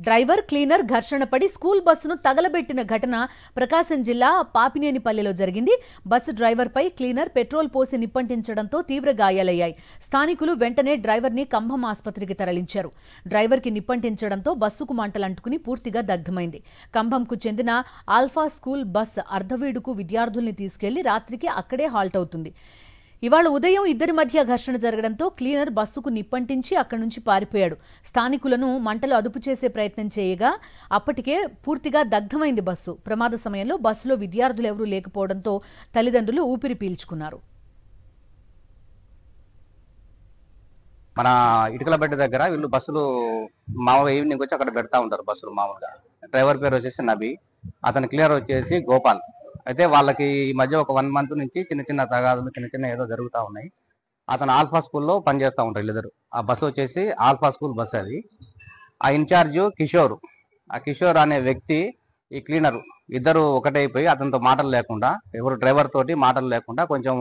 Driver cleaner ఘర్షణ పడి school బస్సును తగలబెట్టిన ఘటన ప్రకాశం జిల్లా పాపినేనిపల్లిలో జరిగింది. బస్సు డ్రైవర్పై క్లీనర్ పెట్రోల్ పోసి నిప్పంటించడంతో తీవ్ర గాయాలయ్యాయి. స్థానికులు వెంటనే డ్రైవర్ని కంభం ఆసుపత్రికి తరలించారు. డ్రైవర్కి నిప్పంటించడంతో బస్సుకు మంటలంటుకుని పూర్తిగా దగ్ధమైంది. కంభంకు చెందిన ఆల్ఫా స్కూల్ బస్ అర్ధవీడుకు విద్యార్థుల్ని తీసుకెళ్లి రాత్రికి అక్కడే హాల్ట్ అవుతుంది. ఇవాళ ఉదయం ఇద్దరి మధ్య ఘర్షణ జరగడంతో క్లీనర్ బస్సుకు నిప్పంటించి అక్కడి నుంచి పారిపోయాడు. స్థానికులను మంటలు అదుపు చేసే ప్రయత్నం చేయగా అప్పటికే పూర్తిగా దగ్ధమైంది బస్సు. ప్రమాద సమయంలో బస్సులో విద్యార్థులు ఎవరూ లేకపోవడంతో తల్లిదండ్రులు ఊపిరి పీల్చుకున్నారు. మన ఇటుకలబెట్ట దగ్గర వీళ్ళు బస్సులు మామూలుగా ఈవినింగ్ వచ్చి అక్కడ పెడతా ఉంటారు బస్సులు మామూలుగా. డ్రైవర్ పేరు వచ్చేసి నబీ, అతని క్లియర్ వచ్చేసి గోపాల్. అయితే వాళ్ళకి ఈ మధ్య ఒక 1 మంత్ నుంచి చిన్న చిన్న తగాదులు చిన్న ఏదో జరుగుతూ ఉన్నాయి. అతను ఆల్ఫా స్కూల్లో పనిచేస్తూ ఉంటారు వీళ్ళిద్దరు. ఆ బస్సు వచ్చేసి ఆల్ఫా స్కూల్ బస్సు అది. ఆ ఇన్ఛార్జ్ కిషోర్, ఆ కిషోర్ అనే వ్యక్తి ఈ క్లీనర్ ఇద్దరు ఒకటైపోయి అతనితో మాటలు లేకుండా, ఎవరు డ్రైవర్ తోటి మాటలు లేకుండా కొంచెం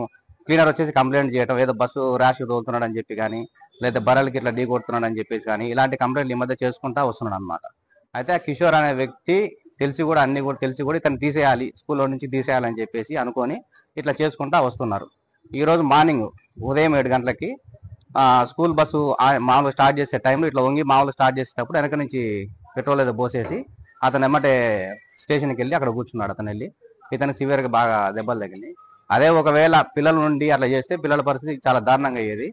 క్లీనర్ వచ్చేసి కంప్లైంట్ చేయడం, ఏదో బస్సు ర్యాష్ తోలుతున్నాడు అని చెప్పి కానీ, లేదా బర్రెలకి ఇట్లా ఢీ కొడుతున్నాడు అని చెప్పేసి కానీ ఇలాంటి కంప్లైంట్లు ఈ మధ్య చేసుకుంటా వస్తున్నాడు అనమాట. అయితే ఆ కిషోర్ అనే వ్యక్తి తెలిసి కూడా తెలిసి కూడా ఇతను తీసేయాలి, స్కూల్లో నుంచి తీసేయాలని చెప్పేసి అనుకొని ఇట్లా చేసుకుంటా వస్తున్నారు. ఈ రోజు మార్నింగ్ ఉదయం 7 గంటలకి స్కూల్ బస్సు మామూలుగా స్టార్ట్ చేసే టైంలో ఇట్లా వంగి మామూలుగా స్టార్ట్ చేసేటప్పుడు వెనక నుంచి పెట్రోల్ ఏదో పోసేసి అతను ఎమ్మటే స్టేషన్కి వెళ్ళి అక్కడ కూర్చున్నాడు. అతను వెళ్ళి ఇతనికి సివియర్గా బాగా దెబ్బలు తగిలింది. అదే ఒకవేళ పిల్లల నుండి అట్లా చేస్తే పిల్లల పరిస్థితి చాలా దారుణంగా అయ్యేది.